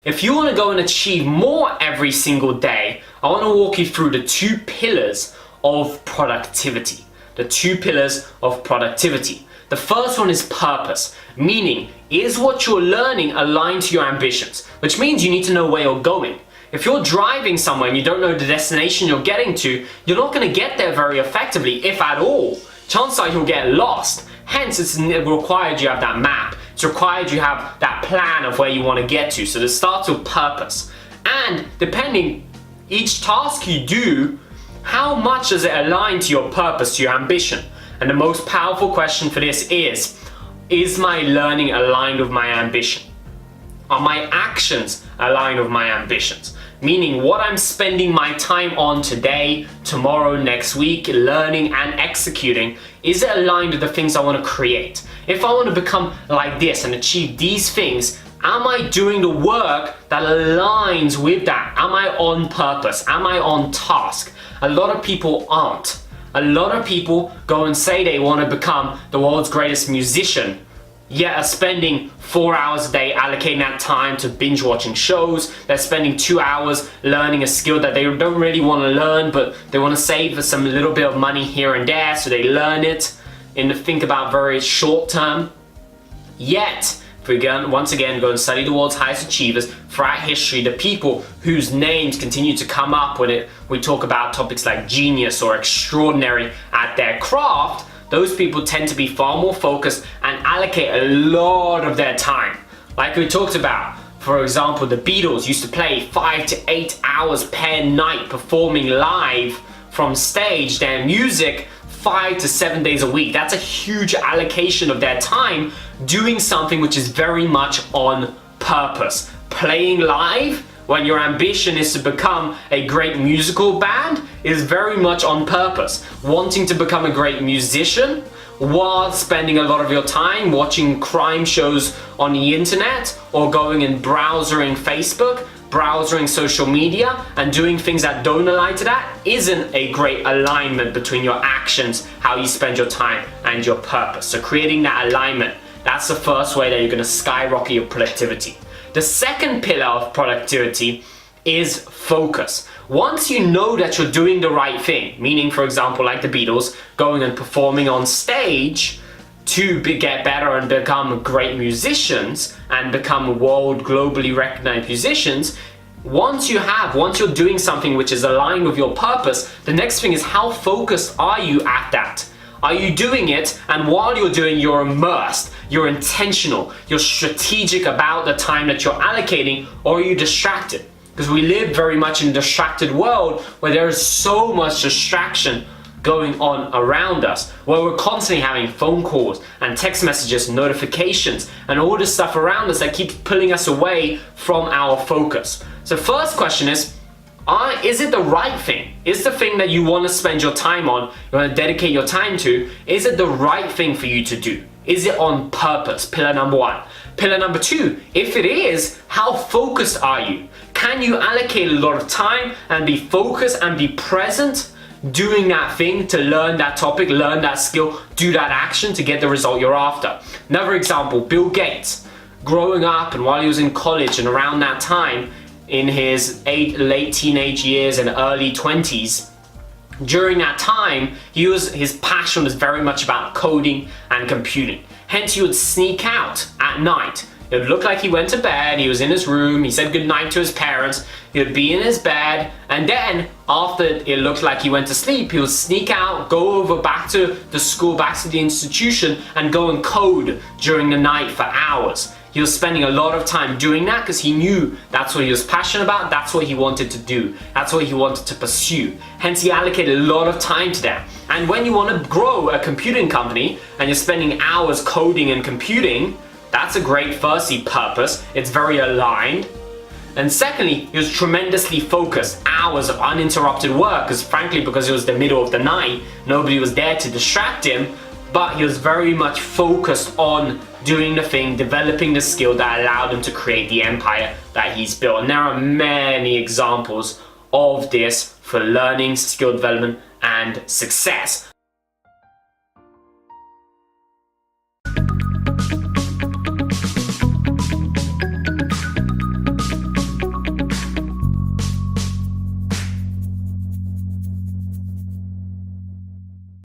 If you want to go and achieve more every single day, I want to walk you through the 2 pillars of productivity. The 2 pillars of productivity. The first one is purpose, meaning is what you're learning aligned to your ambitions, which means you need to know where you're going. If you're driving somewhere and you don't know the destination you're getting to, you're not going to get there very effectively, if at all. Chances are you'll get lost. Hence, it's required you have that map. It's required you have that plan of where you want to get to. So it starts with purpose. And depending each task you do, how much does it align to your purpose, to your ambition? And the most powerful question for this is my learning aligned with my ambition? Are my actions aligned with my ambitions? Meaning what I'm spending my time on today, tomorrow, next week, learning and executing, is it aligned with the things I want to create? If I want to become like this and achieve these things, am I doing the work that aligns with that? Am I on purpose? Am I on task? A lot of people aren't. A lot of people go and say they want to become the world's greatest musician, yet are spending 4 hours a day allocating that time to binge watching shows. They're spending 2 hours learning a skill that they don't really want to learn, but they want to save for some little bit of money here and there, so they learn it and think about very short term. Yet, if we once again go and study the world's highest achievers throughout history, the people whose names continue to come up when we talk about topics like genius or extraordinary at their craft, those people tend to be far more focused and allocate a lot of their time. Like we talked about, for example, the Beatles used to play 5 to 8 hours per night performing live from stage their music 5 to 7 days a week. That's a huge allocation of their time doing something which is very much on purpose. Playing live when your ambition is to become a great musical band is very much on purpose. Wanting to become a great musician while spending a lot of your time watching crime shows on the internet or going and browsing Facebook, browsing social media and doing things that don't align to that isn't a great alignment between your actions, how you spend your time, and your purpose. So creating that alignment, that's the first way that you're going to skyrocket your productivity. The second pillar of productivity is focus. Once you know that you're doing the right thing, meaning for example like the Beatles going and performing on stage to get better and become great musicians and become world globally recognized musicians, once you're doing something which is aligned with your purpose, the next thing is how focused are you at that? Are you doing it, and while you're doing, you're immersed, you're intentional, you're strategic about the time that you're allocating, or are you distracted? Because we live very much in a distracted world where there is so much distraction going on around us, where we're constantly having phone calls and text messages, notifications, and all this stuff around us that keeps pulling us away from our focus. So first question is it the right thing? Is the thing that you want to spend your time on, you want to dedicate your time to, is it the right thing for you to do? Is it on purpose? Pillar number 1. Pillar number 2, if it is, how focused are you? Can you allocate a lot of time and be focused and be present doing that thing to learn that topic, learn that skill, do that action to get the result you're after? Another example, Bill Gates. Growing up and while he was in college and around that time, in his late teenage years and early 20s, during that time, his passion was very much about coding and computing. Hence, he would sneak out at night. It would look like he went to bed, he was in his room, he said goodnight to his parents, he would be in his bed, and then after it looked like he went to sleep, he would sneak out, go over back to the school, back to the institution, and go and code during the night for hours. He was spending a lot of time doing that because he knew that's what he was passionate about, that's what he wanted to do, that's what he wanted to pursue. Hence he allocated a lot of time to that. And when you want to grow a computing company and you're spending hours coding and computing, that's a great firstly purpose, it's very aligned. And secondly, he was tremendously focused, hours of uninterrupted work, because frankly, because it was the middle of the night, nobody was there to distract him, but he was very much focused on doing the thing, developing the skill that allowed him to create the empire that he's built. And there are many examples of this for learning, skill development, and success.